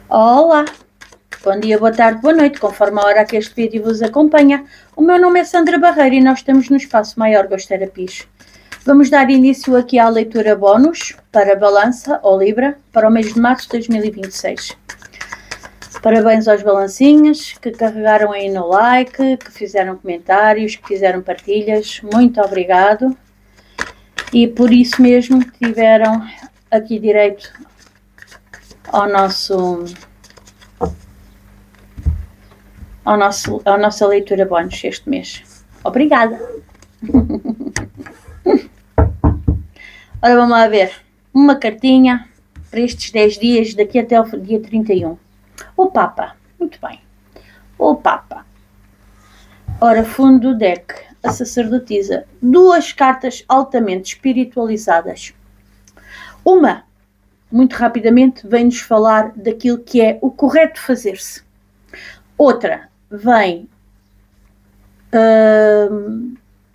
Olá, bom dia, boa tarde, boa noite, conforme a hora que este vídeo vos acompanha. O meu nome é Sandra Barreira e nós estamos no Espaço Maior Gosterapias. Vamos dar início aqui à leitura bónus para Balança ou Libra para o mês de março de 2026. Parabéns aos balancinhos que carregaram aí no like, que fizeram comentários, que fizeram partilhas. Muito obrigado. E por isso mesmo tiveram aqui direito à nossa leitura bónus este mês. Obrigada! Ora, vamos lá ver. Uma cartinha para estes 10 dias, daqui até o dia 31. O Papa. Muito bem. O Papa. Ora, fundo do deck. A sacerdotisa. Duas cartas altamente espiritualizadas. Uma, muito rapidamente, vem-nos falar daquilo que é o correto fazer-se. Outra, vem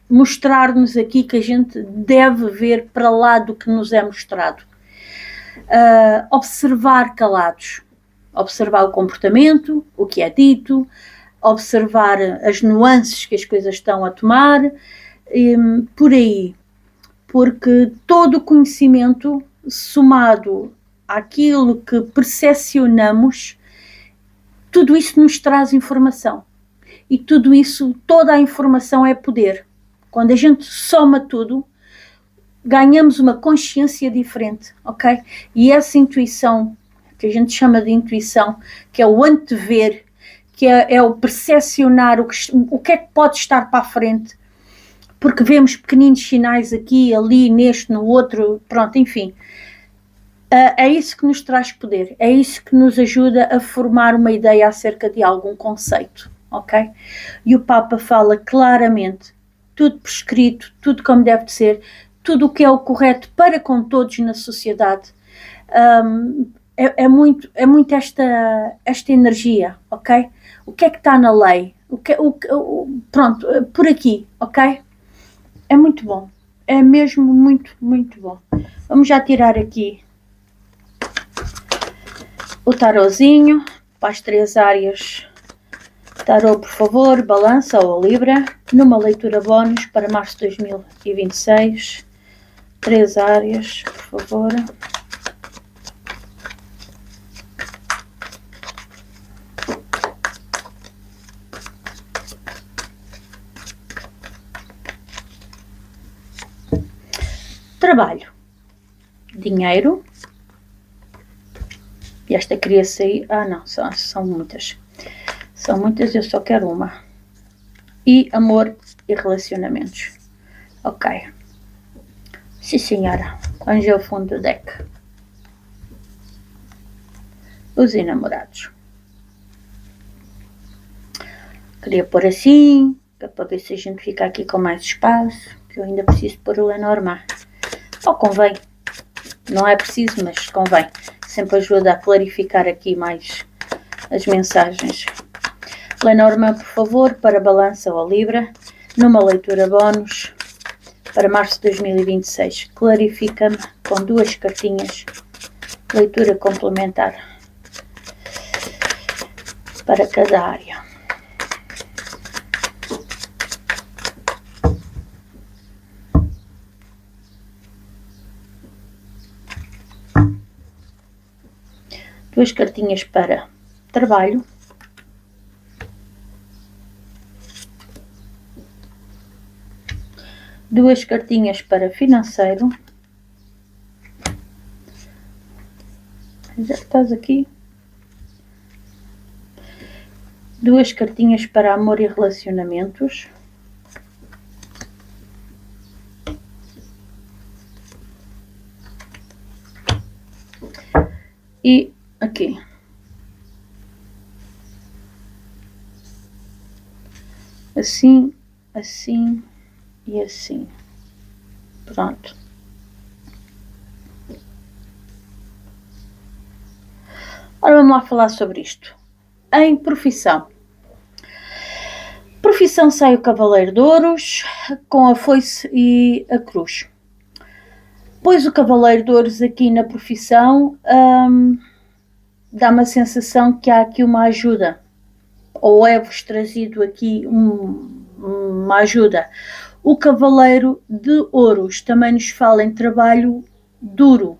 mostrar-nos aqui que a gente deve ver para lá do que nos é mostrado. Observar calados. Observar o comportamento, o que é dito, observar as nuances que as coisas estão a tomar, por aí. Porque todo o conhecimento somado àquilo que percepcionamos, tudo isso nos traz informação. E tudo isso, toda a informação é poder. Quando a gente soma tudo, ganhamos uma consciência diferente, ok? E essa intuição, que a gente chama de intuição, que é o antever, que é o percepcionar o que é que pode estar para a frente, porque vemos pequeninos sinais aqui, ali, neste, no outro, pronto, enfim. É isso que nos traz poder, é isso que nos ajuda a formar uma ideia acerca de algum conceito, ok? E o Papa fala claramente, tudo prescrito, tudo como deve de ser, tudo o que é o correto para com todos na sociedade. É muito esta energia, ok? O que é que está na lei? Pronto, por aqui, ok? É muito bom, é mesmo muito, muito bom. Vamos já tirar aqui o tarozinho para as 3 áreas. Tarô, por favor, Balança ou Libra, numa leitura bónus para março de 2026. 3 áreas, por favor. Trabalho, dinheiro, e esta queria sair, não, são muitas, eu só quero uma, e amor e relacionamentos, ok, sim senhora, anjo ao fundo do deck, os enamorados, queria pôr assim, para ver se a gente fica aqui com mais espaço, que eu ainda preciso pôr o Lenormand. Ou convém, não é preciso, mas convém. Sempre ajuda a clarificar aqui mais as mensagens. Lenormand, por favor, para Balança ou Libra, numa leitura bónus para março de 2026. Clarifica-me com 2 cartinhas. Leitura complementar para cada área. Duas cartinhas para trabalho. Duas cartinhas para financeiro. Já estás aqui. Duas cartinhas para amor e relacionamentos. E aqui. Assim, assim e assim. Pronto. Ora, vamos lá falar sobre isto. Em profissão. Profissão sai o Cavaleiro de Ouros, com a foice e a cruz. Pois o Cavaleiro de Ouros aqui na profissão dá-me a sensação que há aqui uma ajuda, ou é-vos trazido aqui uma ajuda. O Cavaleiro de Ouros também nos fala em trabalho duro,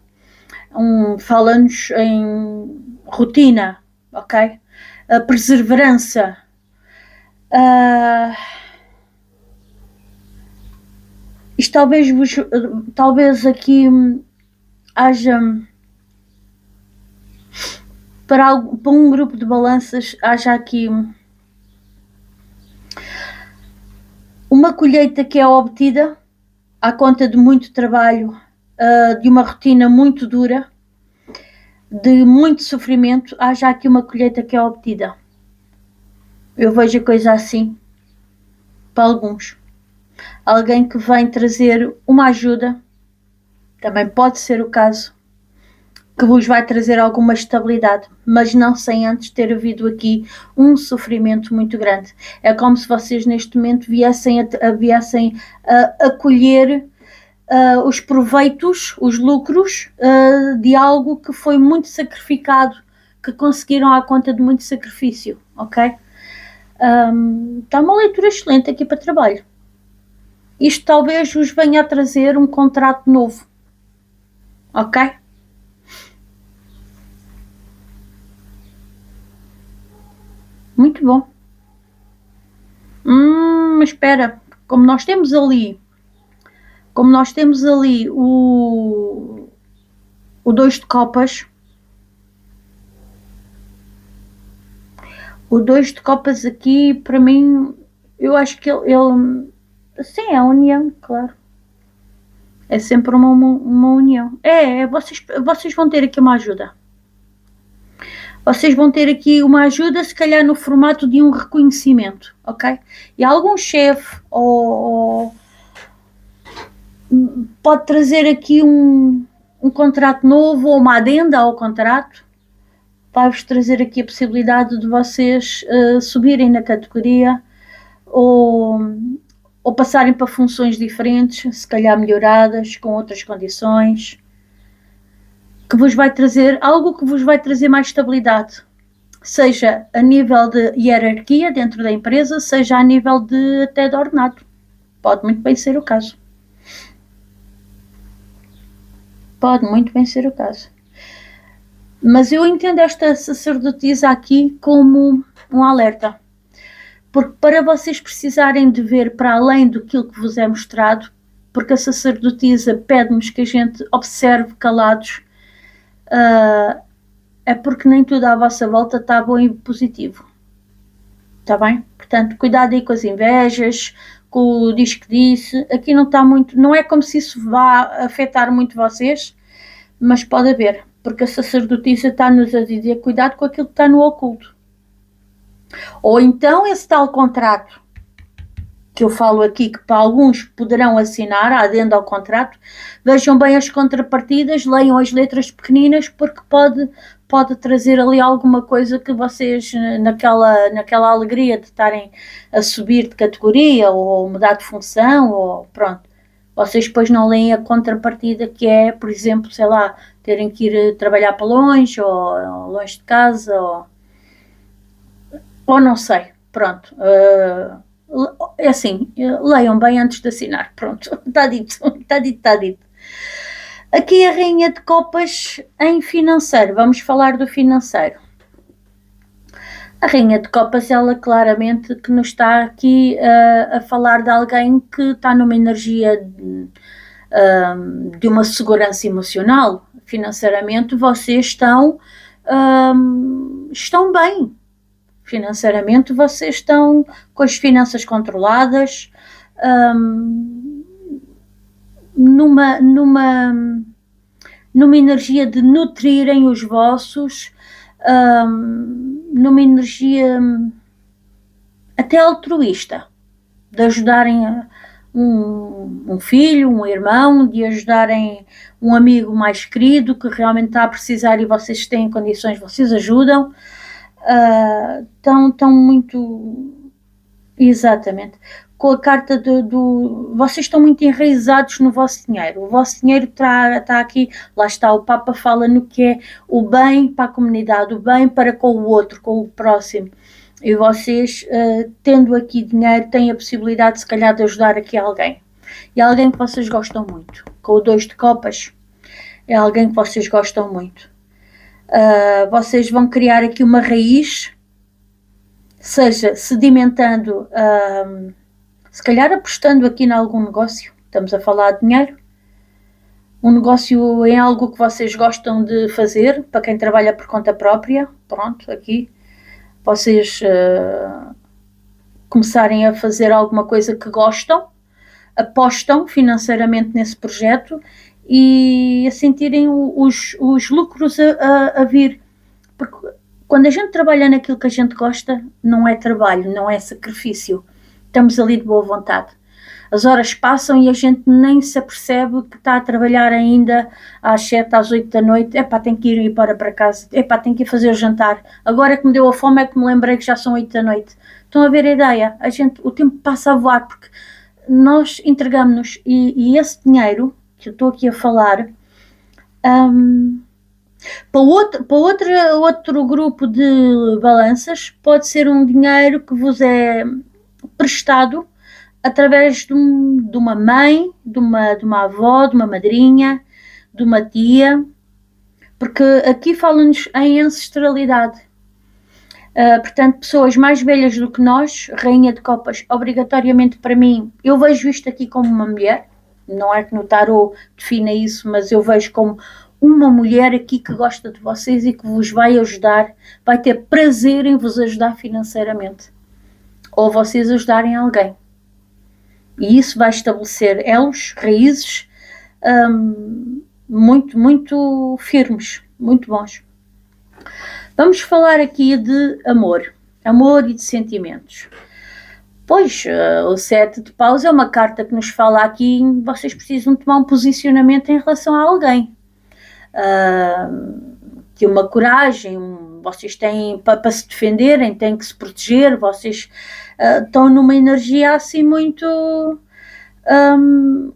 fala-nos em rotina, ok? A perseverança. Isto talvez aqui haja, para um grupo de balanças, haja aqui uma colheita que é obtida à conta de muito trabalho, de uma rotina muito dura, de muito sofrimento. Haja aqui uma colheita que é obtida. Eu vejo a coisa assim para alguns. Alguém que vem trazer uma ajuda, também pode ser o caso, que vos vai trazer alguma estabilidade, mas não sem antes ter havido aqui um sofrimento muito grande. É como se vocês neste momento viessem a colher os proveitos, os lucros de algo que foi muito sacrificado, que conseguiram à conta de muito sacrifício, ok? Está uma leitura excelente aqui para trabalho. Isto talvez vos venha a trazer um contrato novo, ok? Muito bom. Mas espera, como nós temos ali o 2 de copas, o 2 de copas aqui, para mim, eu acho que ele sim, é a união, claro. É sempre uma união. Vocês vão ter aqui uma ajuda. Vocês vão ter aqui uma ajuda, se calhar no formato de um reconhecimento, ok? E algum chefe ou pode trazer aqui um contrato novo ou uma adenda ao contrato. Vai-vos trazer aqui a possibilidade de vocês subirem na categoria ou passarem para funções diferentes, se calhar melhoradas, com outras condições, que vos vai trazer algo que vos vai trazer mais estabilidade, seja a nível de hierarquia dentro da empresa, seja a nível até de ordenado. Pode muito bem ser o caso. Mas eu entendo esta sacerdotisa aqui como um alerta, porque para vocês precisarem de ver para além do que vos é mostrado, porque a sacerdotisa pede-nos que a gente observe calados, é porque nem tudo à vossa volta está bom e positivo. Está bem? Portanto, cuidado aí com as invejas, com o diz que disse. Aqui não está muito, não é como se isso vá afetar muito vocês, mas pode haver, porque a sacerdotisa está-nos a dizer cuidado com aquilo que está no oculto. Ou então esse tal contrato que eu falo aqui, que para alguns poderão assinar, a adenda ao contrato, vejam bem as contrapartidas, leiam as letras pequeninas, porque pode trazer ali alguma coisa que vocês, naquela alegria de estarem a subir de categoria ou mudar de função, ou pronto, vocês depois não leem a contrapartida, que é, por exemplo, sei lá, terem que ir trabalhar para longe, ou longe de casa, ou não sei, pronto. É assim, leiam bem antes de assinar, pronto, está dito. Aqui a Rainha de Copas em financeiro, vamos falar do financeiro. A Rainha de Copas, ela claramente que nos está aqui a falar de alguém que está numa energia de uma segurança emocional. Financeiramente vocês estão bem. Financeiramente vocês estão com as finanças controladas, numa energia de nutrirem os vossos, numa energia até altruísta, de ajudarem um filho, um irmão, de ajudarem um amigo mais querido que realmente está a precisar e vocês têm condições, vocês ajudam. Estão muito... Exatamente. com a carta vocês estão muito enraizados no vosso dinheiro. O vosso dinheiro está aqui, lá está, o Papa fala no que é o bem para a comunidade, o bem para com o outro, com o próximo. E vocês, tendo aqui dinheiro, têm a possibilidade, se calhar, de ajudar aqui alguém. E alguém que vocês gostam muito. Com o 2 de copas, é alguém que vocês gostam muito. Vocês vão criar aqui uma raiz, seja sedimentando, se calhar apostando aqui em algum negócio. Estamos a falar de dinheiro. Um negócio em algo que vocês gostam de fazer, para quem trabalha por conta própria. Pronto, aqui. Vocês começarem a fazer alguma coisa que gostam, apostam financeiramente nesse projeto e a sentirem os lucros a vir. Porque quando a gente trabalha naquilo que a gente gosta, não é trabalho, não é sacrifício. Estamos ali de boa vontade. As horas passam e a gente nem se apercebe que está a trabalhar ainda às 7, às 8 da noite. Epá, tenho que ir para casa. Epá, tenho que ir fazer o jantar. Agora que me deu a fome é que me lembrei que já são 8 da noite. Estão a ver a ideia? O tempo passa a voar porque nós entregamos-nos e esse dinheiro que eu estou aqui a falar para outro grupo de balanças pode ser um dinheiro que vos é prestado através de uma mãe, de uma avó, de uma madrinha, de uma tia, porque aqui fala-nos em ancestralidade. Portanto, pessoas mais velhas do que nós, rainha de copas, obrigatoriamente para mim, eu vejo isto aqui como uma mulher, não é que no tarot defina isso, mas eu vejo como uma mulher aqui que gosta de vocês e que vos vai ajudar, vai ter prazer em vos ajudar financeiramente, ou vocês ajudarem alguém. E isso vai estabelecer elos, raízes, muito, muito firmes, muito bons. Vamos falar aqui de amor e de sentimentos. Pois, o 7 de paus é uma carta que nos fala aqui, vocês precisam tomar um posicionamento em relação a alguém. De uma coragem, vocês têm para se defenderem, têm que se proteger, vocês estão numa energia assim muito...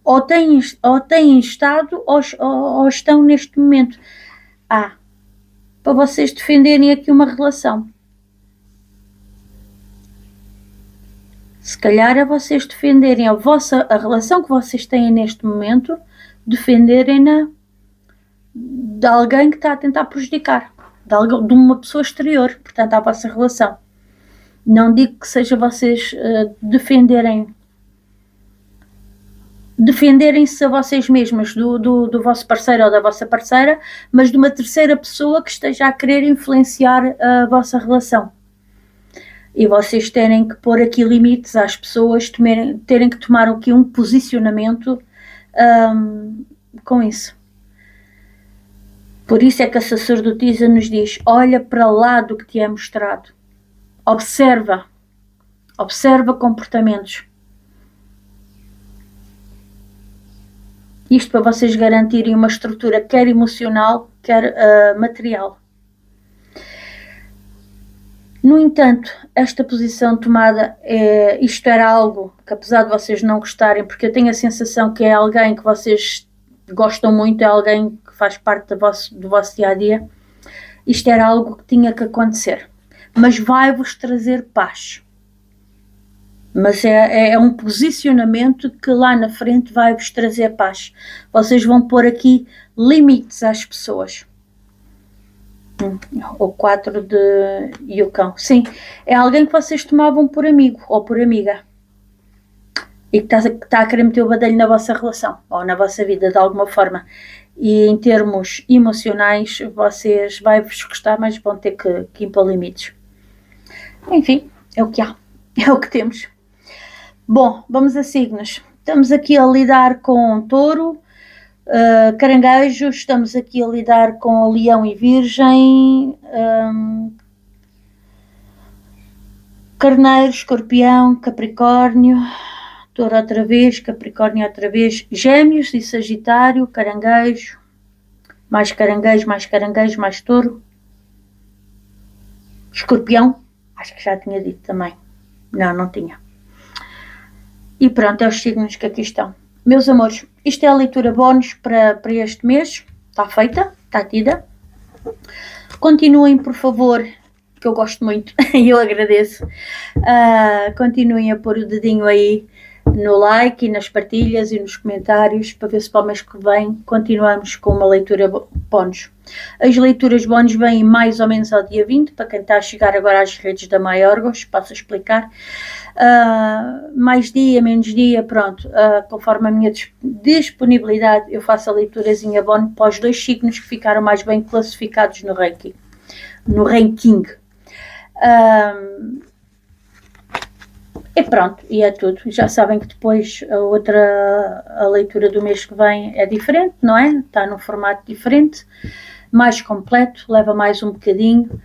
ou têm estado ou estão neste momento. Para vocês defenderem aqui uma relação. Se calhar é vocês defenderem a relação que vocês têm neste momento, defenderem-na de alguém que está a tentar prejudicar, de uma pessoa exterior, portanto, à vossa relação. Não digo que seja vocês defenderem-se a vocês mesmos do vosso parceiro ou da vossa parceira, mas de uma terceira pessoa que esteja a querer influenciar a vossa relação. E vocês terem que pôr aqui limites às pessoas, terem que tomar aqui um posicionamento com isso. Por isso é que a sacerdotisa nos diz, olha para lá do que te é mostrado. Observa comportamentos. Isto para vocês garantirem uma estrutura quer emocional, quer material. No entanto, esta posição tomada, isto era algo que, apesar de vocês não gostarem, porque eu tenho a sensação que é alguém que vocês gostam muito, é alguém que faz parte do vosso dia-a-dia, isto era algo que tinha que acontecer. Mas vai-vos trazer paz. Mas é um posicionamento que lá na frente vai-vos trazer paz. Vocês vão pôr aqui limites às pessoas. O 4 de Yukão. Sim, é alguém que vocês tomavam por amigo ou por amiga. E que está a querer meter o badalho na vossa relação ou na vossa vida de alguma forma. E em termos emocionais, vocês vai-vos gostar, mas vão ter que impor limites. Enfim, é o que há. É o que temos. Bom, vamos a signos. Estamos aqui a lidar com touro, caranguejo, estamos aqui a lidar com leão e virgem, carneiro, escorpião, capricórnio, touro outra vez, capricórnio outra vez, gêmeos e sagitário, caranguejo, mais touro, escorpião, acho que já tinha dito também, não tinha. E pronto, é os signos que aqui estão. Meus amores, isto é a leitura bónus para este mês. Está feita, está tida. Continuem, por favor, que eu gosto muito e eu agradeço. Continuem a pôr o dedinho aí no like e nas partilhas e nos comentários para ver se para o mês que vem continuamos com uma leitura bónus. As leituras bónus vêm mais ou menos ao dia 20, para quem está a chegar agora às redes da Maiorgos, passo a explicar. Mais dia, menos dia, pronto, conforme a minha disponibilidade, eu faço a leiturazinha bónus para os 2 signos que ficaram mais bem classificados no ranking. E pronto, e é tudo. Já sabem que depois a leitura do mês que vem é diferente, não é? Está num formato diferente, mais completo, leva mais um bocadinho.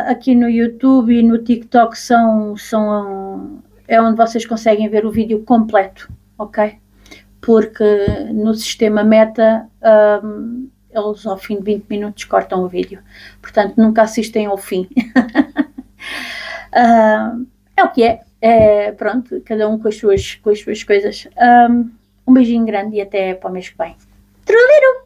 Aqui no YouTube e no TikTok é onde vocês conseguem ver o vídeo completo, ok? Porque no sistema Meta eles ao fim de 20 minutos cortam o vídeo, portanto nunca assistem ao fim. É o que é, pronto, cada um com as suas coisas. Um beijinho grande e até para o mês que vem. Truliru!